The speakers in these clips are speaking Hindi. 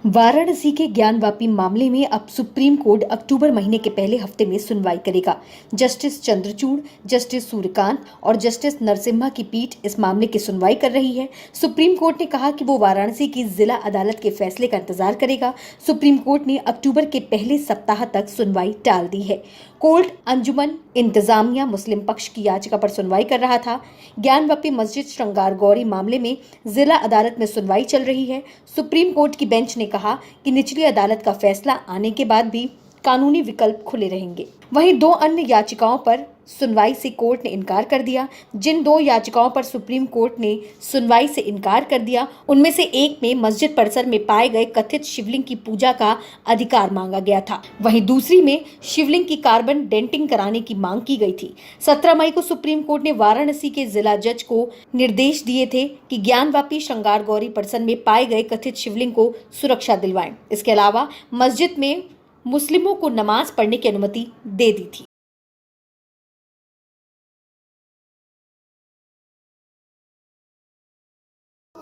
वाराणसी के ज्ञानवापी मामले में अब सुप्रीम कोर्ट अक्टूबर महीने के पहले हफ्ते में सुनवाई करेगा। जस्टिस चंद्रचूड़, जस्टिस सूर्यकांत और जस्टिस नरसिम्हा की पीठ इस मामले की सुनवाई कर रही है। सुप्रीम कोर्ट ने कहा कि वो वाराणसी की जिला अदालत के फैसले का इंतजार करेगा। सुप्रीम कोर्ट ने अक्टूबर के पहले सप्ताह तक सुनवाई टाल दी है। कोर्ट अंजुमन इंतजामिया मुस्लिम पक्ष की याचिका पर सुनवाई कर रहा था। ज्ञानवापी मस्जिद श्रृंगार गौरी मामले में जिला अदालत में सुनवाई चल रही है। सुप्रीम कोर्ट की बेंच ने कहा कि निचली अदालत का फैसला आने के बाद भी कानूनी विकल्प खुले रहेंगे। वहीं दो अन्य याचिकाओं पर सुनवाई से कोर्ट ने इनकार कर दिया। जिन दो याचिकाओं पर सुप्रीम कोर्ट ने सुनवाई से इनकार कर दिया, उनमें से एक में मस्जिद परिसर में पाए गए कथित शिवलिंग की पूजा का अधिकार मांगा गया था, वहीं दूसरी में शिवलिंग की कार्बन डेंटिंग कराने की मांग की गई थी। 17 मई को सुप्रीम कोर्ट ने वाराणसी के जिला जज को निर्देश दिए थे कि ज्ञानवापी श्रृंगार गौरी परिसर में पाए गए कथित शिवलिंग को सुरक्षा दिलवाएं। इसके अलावा मस्जिद में मुस्लिमों को नमाज पढ़ने की अनुमति दे दी थी।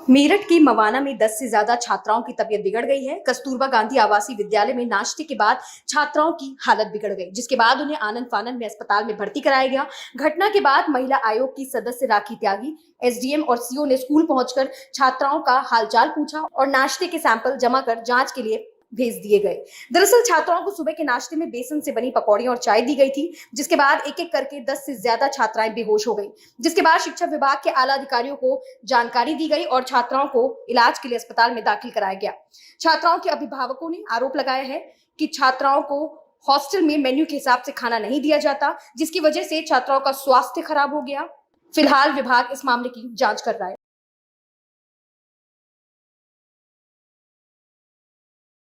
मेरठ के मवाना में 10 से ज्यादा छात्राओं की तबीयत बिगड़ गई है। कस्तूरबा गांधी आवासीय विद्यालय में नाश्ते के बाद छात्राओं की हालत बिगड़ गई, जिसके बाद उन्हें आनंद फानन में अस्पताल में भर्ती कराया गया। घटना के बाद महिला आयोग की सदस्य राखी त्यागी, एसडीएम और सीओ ने स्कूल पहुंचकर छात्राओं का हालचाल पूछा और नाश्ते के सैंपल जमा कर जांच के लिए भेज दिए गए। दरअसल छात्राओं को सुबह के नाश्ते में बेसन से बनी पकौड़ियां और चाय दी गई थी, जिसके बाद एक एक करके 10 से ज्यादा छात्राएं बेहोश हो गई, जिसके बाद शिक्षा विभाग के आला अधिकारियों को जानकारी दी गई और छात्राओं को इलाज के लिए अस्पताल में दाखिल कराया गया। छात्राओं के अभिभावकों ने आरोप लगाया है कि छात्राओं को हॉस्टल में मेन्यू के हिसाब से खाना नहीं दिया जाता, जिसकी वजह से छात्राओं का स्वास्थ्य खराब हो गया। फिलहाल विभाग इस मामले की जांच कर रहा है।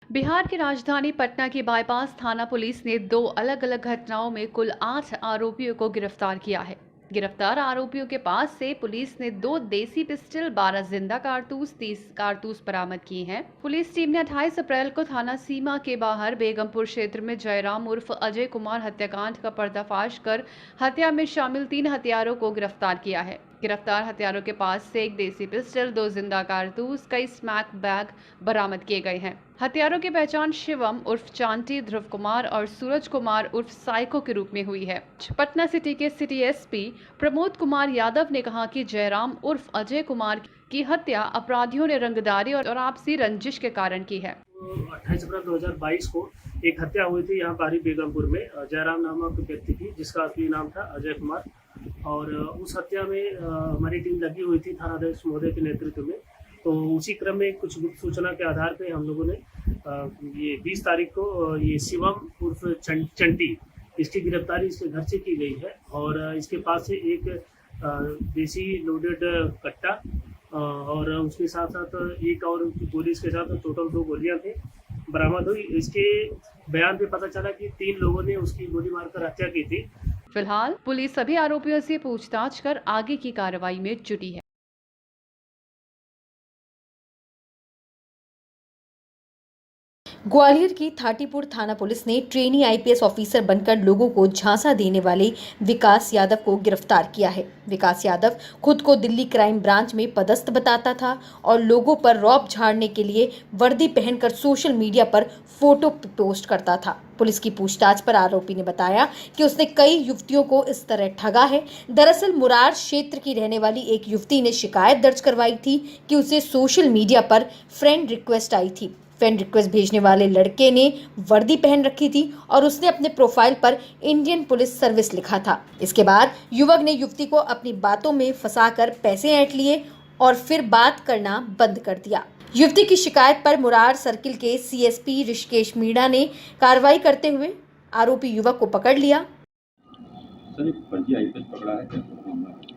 बिहार की राजधानी पटना की बाईपास थाना पुलिस ने 2 अलग-अलग घटनाओं में कुल 8 आरोपियों को गिरफ्तार किया है। गिरफ्तार आरोपियों के पास से पुलिस ने 2 देसी पिस्टल, 12 जिंदा कारतूस, 30 कारतूस बरामद किए हैं। पुलिस टीम ने 28 अप्रैल को थाना सीमा के बाहर बेगमपुर क्षेत्र में जयराम उर्फ अजय कुमार हत्याकांड का पर्दाफाश कर हत्या में शामिल 3 हत्यारों को गिरफ्तार किया है। गिरफ्तार हत्यारों के पास से 1 देसी पिस्टल, 2 जिंदा कारतूस, कई स्मैक बैग बरामद किए गए हैं। हत्यारों की पहचान शिवम उर्फ चांटी, ध्रुव कुमार और सूरज कुमार उर्फ साइको के रूप में हुई है। पटना सिटी के सिटी एसपी प्रमोद कुमार यादव ने कहा कि जयराम उर्फ अजय कुमार की हत्या अपराधियों ने रंगदारी और आपसी रंजिश के कारण की है। 28 अप्रैल 2022 को एक हत्या हुई थी यहाँ बारी बेगमपुर में जयराम नामक व्यक्ति की, जिसका असली नाम था अजय कुमार। और उस हत्या में हमारी टीम लगी हुई थी थानाध्यक्ष महोदय के नेतृत्व में। तो उसी क्रम में कुछ गुप्त सूचना के आधार पे हम लोगों ने ये 20 तारीख को ये शिवम उर्फ चंटी, इसकी गिरफ्तारी इसके घर से की गई है। और इसके पास से एक देसी लोडेड कट्टा और उसके साथ साथ एक और गोली, इसके साथ टोटल 2 गोलियां थी बरामद हुई। इसके बयान पे पता चला कि 3 लोगों ने उसकी गोली मारकर हत्या की थी। फिलहाल पुलिस सभी आरोपियों से पूछताछ कर आगे की कार्रवाई में जुटी है। ग्वालियर की थाटीपुर थाना पुलिस ने ट्रेनी आईपीएस ऑफिसर बनकर लोगों को झांसा देने वाले विकास यादव को गिरफ्तार किया है। विकास यादव खुद को दिल्ली क्राइम ब्रांच में पदस्थ बताता था और लोगों पर रौब झाड़ने के लिए वर्दी पहनकर सोशल मीडिया पर फोटो पोस्ट करता था। पुलिस की पूछताछ पर आरोपी ने बताया कि उसने कई युवतियों को इस तरह ठगा है। दरअसल मुरार क्षेत्र की रहने वाली एक युवती ने शिकायत दर्ज करवाई थी कि उसे सोशल मीडिया पर फ्रेंड रिक्वेस्ट आई थी। फ्रेंड रिक्वेस्ट भेजने वाले लड़के ने वर्दी पहन रखी थी और उसने अपने प्रोफाइल पर इंडियन पुलिस सर्विस लिखा था। इसके बाद युवक ने युवती को अपनी बातों में फंसाकर पैसे ऐंठ लिए और फिर बात करना बंद कर दिया। युवती की शिकायत पर मुरार सर्किल के सीएसपी ऋषिकेश मीणा ने कार्रवाई करते हुए आरोपी युवक को पकड़ लिया।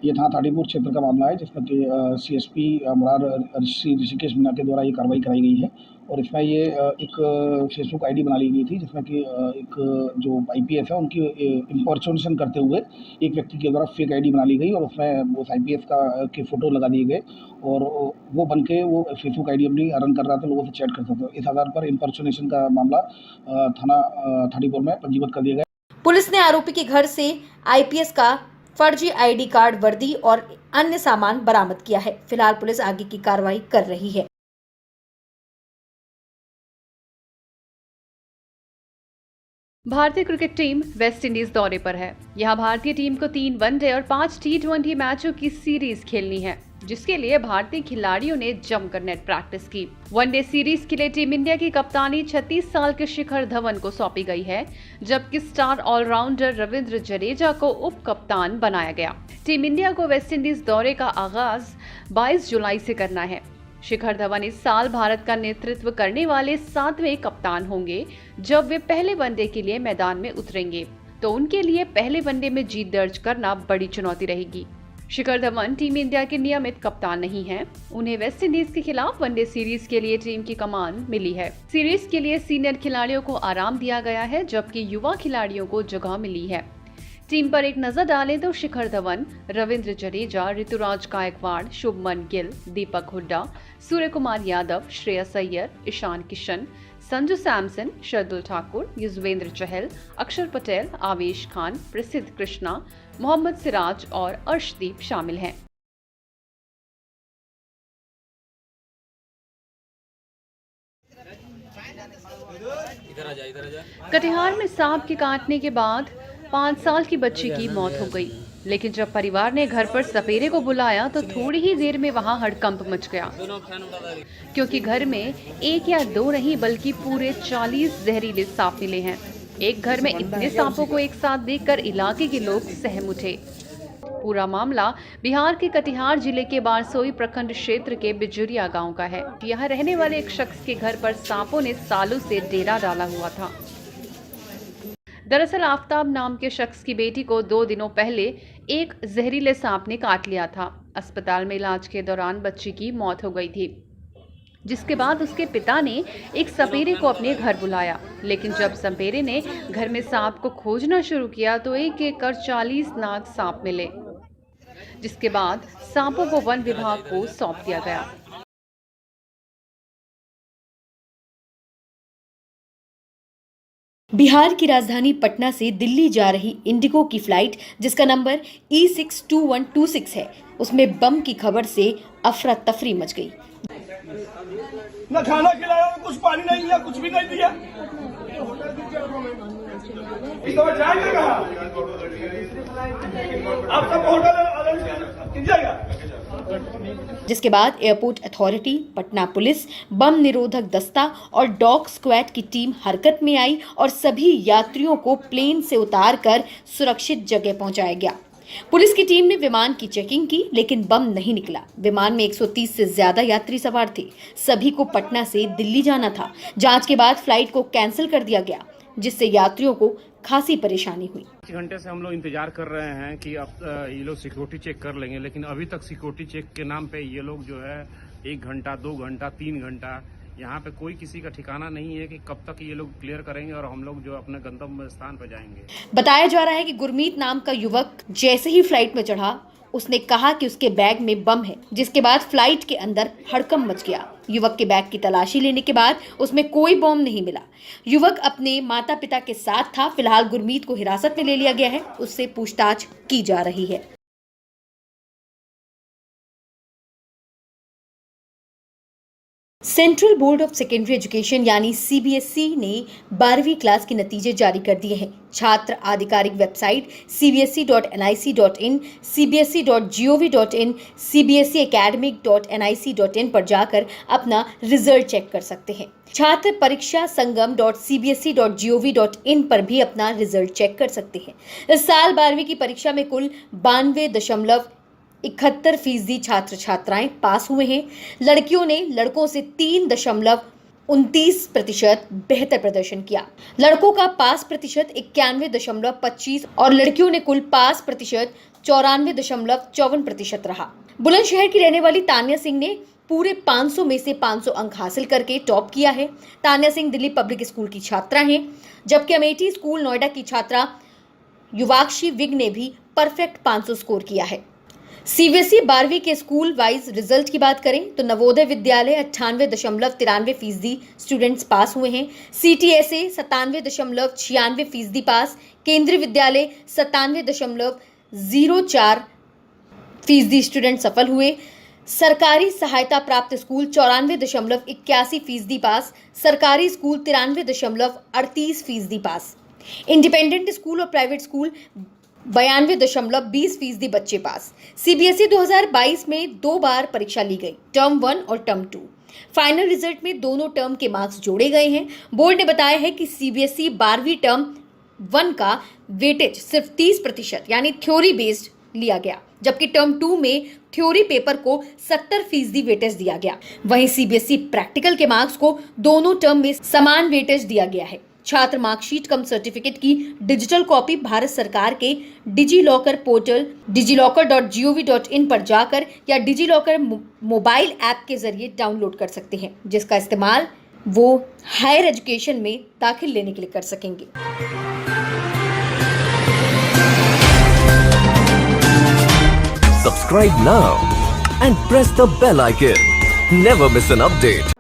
ये थाना थाटीपुर क्षेत्र का मामला है, जिसमें कि सीएसपी मुरार ऋषिकेश मीणा के द्वारा ये कार्रवाई कराई गई है। और इसमें ये एक फेसबुक आईडी बना ली गई थी, जिसमें कि एक जो आईपीएस है उनकी इम्पर्सोनेशन करते हुए एक व्यक्ति के द्वारा फेक आईडी बना ली गई और उसमें उस आईपीएस के फोटो लगा दिए गए और वो बन के वो फेसबुक आईडी अपनी रन कर रहा था, लोगों से चैट करता था। इस आधार पर इम्पर्सोनेशन का मामला थाना थाटीपुर में पंजीबद्ध कर दिया गया। पुलिस ने आरोपी के घर से आईपीएस का फर्जी आईडी कार्ड, वर्दी और अन्य सामान बरामद किया है। फिलहाल पुलिस आगे की कार्रवाई कर रही है। भारतीय क्रिकेट टीम वेस्ट इंडीज दौरे पर है। यहाँ भारतीय टीम को 3 वनडे और 5 टी20 मैचों की सीरीज खेलनी है, जिसके लिए भारतीय खिलाड़ियों ने जमकर नेट प्रैक्टिस की। वनडे सीरीज के लिए टीम इंडिया की कप्तानी 36 साल के शिखर धवन को सौंपी गई है, जबकि स्टार ऑलराउंडर रविंद्र जडेजा को उप कप्तान बनाया गया। टीम इंडिया को वेस्ट इंडीज दौरे का आगाज 22 जुलाई से करना है। शिखर धवन इस साल भारत का नेतृत्व करने वाले 7वें कप्तान होंगे। जब वे पहले वनडे के लिए मैदान में उतरेंगे तो उनके लिए पहले वनडे में जीत दर्ज करना बड़ी चुनौती रहेगी। शिखर धवन टीम इंडिया के नियमित कप्तान नहीं हैं। उन्हें वेस्ट इंडीज के खिलाफ वनडे सीरीज के लिए टीम की कमान मिली है। सीरीज के लिए सीनियर खिलाड़ियों को आराम दिया गया है, जबकि युवा खिलाड़ियों को जगह मिली है। टीम पर एक नजर डालें तो शिखर धवन, रविंद्र जडेजा, ऋतुराज गायकवाड़, शुभमन गिल, दीपक हुड्डा, सूर्य कुमार यादव, श्रेयस अय्यर, ईशान किशन, संजू सैमसन, शार्दुल ठाकुर, युजवेंद्र चहल, अक्षर पटेल, आवेश खान, प्रसिद्ध कृष्णा, मोहम्मद सिराज और अर्शदीप शामिल हैं। कटिहार में सांप के काटने के बाद 5 साल की बच्ची की मौत हो गई, लेकिन जब परिवार ने घर पर सपेरे को बुलाया तो थोड़ी ही देर में वहां हड़कंप मच गया, क्योंकि घर में 1 या 2 नहीं बल्कि पूरे 40 जहरीले सांप मिले हैं। एक घर में इतने सांपों को एक साथ देखकर इलाके के लोग सहम उठे। पूरा मामला बिहार के कटिहार जिले के बारसोई प्रखंड क्षेत्र के बिजुरिया गांव का है। यहाँ रहने वाले एक शख्स के घर पर सांपों ने सालों से डेरा डाला हुआ था। दरअसल आफ्ताब नाम के शख्स की बेटी को 2 दिनों पहले एक जहरीले सांप ने काट लिया था। अस्पताल में इलाज के दौरान बच्ची की मौत हो गई थी, जिसके बाद उसके पिता ने एक सपेरे को अपने घर बुलाया, लेकिन जब सपेरे ने घर में सांप को खोजना शुरू किया तो एक कर 40 नाग सांप मिले, जिसके बाद सांपों को वन विभाग को सौंप दिया गया। बिहार की राजधानी पटना से दिल्ली जा रही इंडिगो की फ्लाइट, जिसका नंबर E62126 है, उसमें बम की खबर से अफरा तफरी मच गई। न खाना खिलाया, कुछ पानी नहीं दिया, कुछ भी नहीं दिया। इस दफा जाएंगे कहाँ? आप सब होटल कीजिएगा। जिसके बाद एयरपोर्ट अथॉरिटी, पटना पुलिस, बम निरोधक दस्ता और डॉग स्क्वाड की टीम हरकत में आई और सभी यात्रियों को प्लेन से उतारकर सुरक्षित जगह पहुंचाया गया। पुलिस की टीम ने विमान की चेकिंग की, लेकिन बम नहीं निकला। विमान में 130 से ज्यादा यात्री सवार थे। सभी को पटना से दिल्ली जाना था। जांच के बाद फ्लाइट को कैंसिल कर दिया गया, जिससे यात्रियों को खासी परेशानी हुई। 1 घंटे से हम लोग इंतजार कर रहे हैं कि अब ये लोग सिक्योरिटी चेक कर लेंगे, लेकिन अभी तक सिक्योरिटी चेक के नाम पे ये लोग जो है 1 घंटा, 2 घंटा, 3 घंटा, यहाँ पे कोई किसी का ठिकाना नहीं है कि कब तक ये लोग क्लियर करेंगे और हम लोग जो अपने गंतव्य स्थान पर जाएंगे। बताया जा रहा है कि गुरमीत नाम का युवक जैसे ही फ्लाइट में चढ़ा, उसने कहा कि उसके बैग में बम है, जिसके बाद फ्लाइट के अंदर हड़कंप मच गया। युवक के बैग की तलाशी लेने के बाद उसमें कोई बम नहीं मिला। युवक अपने माता पिता के साथ था। फिलहाल गुरमीत को हिरासत में ले लिया गया है, उससे पूछताछ की जा रही है। Central board of secondary education यानी CBSE ने 12वीं क्लास के नतीजे जारी कर दिए हैं। छात्र आधिकारिक वेबसाइट cbse.nic.in, cbse.gov.in, cbseacademic.nic.in पर जाकर अपना रिजल्ट चेक कर सकते हैं। छात्र परीक्षा संगम.cbse.gov.in पर भी अपना रिजल्ट चेक कर सकते हैं। इस साल 12वीं की परीक्षा में कुल 92.71% छात्र छात्राएं पास हुए हैं। लड़कियों ने लड़कों से 3.29% बेहतर प्रदर्शन किया। लड़कों का पास प्रतिशत 91.25 और लड़कियों ने कुल पास प्रतिशत 94.54% रहा। बुलंदशहर की रहने वाली तान्या सिंह ने पूरे 500 में से 500 अंक हासिल करके टॉप किया है। तान्या सिंह दिल्ली पब्लिक स्कूल की छात्रा हैं, जबकि अमेठी स्कूल नोएडा की छात्रा युवाक्षी विग ने भी परफेक्ट 500 स्कोर किया है। CBSE 12वीं के स्कूल वाइज रिजल्ट की बात करें तो नवोदय विद्यालय 98.93% स्टूडेंट्स पास हुए हैं। CTSA 97.96% पास। केंद्रीय विद्यालय 97.04% स्टूडेंट सफल हुए। सरकारी सहायता प्राप्त स्कूल 94.81% पास। सरकारी स्कूल 93.38% पास। इंडिपेंडेंट स्कूल और प्राइवेट स्कूल 92.20% बच्चे पास। सीबीएसई 2022 में 2 बार परीक्षा ली गई, टर्म 1 और टर्म 2। फाइनल रिजल्ट में दोनों टर्म के मार्क्स जोड़े गए हैं। बोर्ड ने बताया है कि सीबीएसई 12वीं टर्म 1 का वेटेज सिर्फ 30% यानी थ्योरी बेस्ड लिया गया, जबकि टर्म 2 में थ्योरी पेपर को 70% वेटेज दिया गया। वहीं सीबीएसई प्रैक्टिकल के मार्क्स को दोनों टर्म में समान वेटेज दिया गया है। छात्र मार्कशीट कम सर्टिफिकेट की डिजिटल कॉपी भारत सरकार के डिजी लॉकर पोर्टल digilokar.gov.in पर जाकर या डिजी लॉकर मोबाइल ऐप के जरिए डाउनलोड कर सकते हैं, जिसका इस्तेमाल वो हायर एजुकेशन में दाखिल लेने के लिए कर सकेंगे। Subscribe now and press the bell icon. Never miss an update.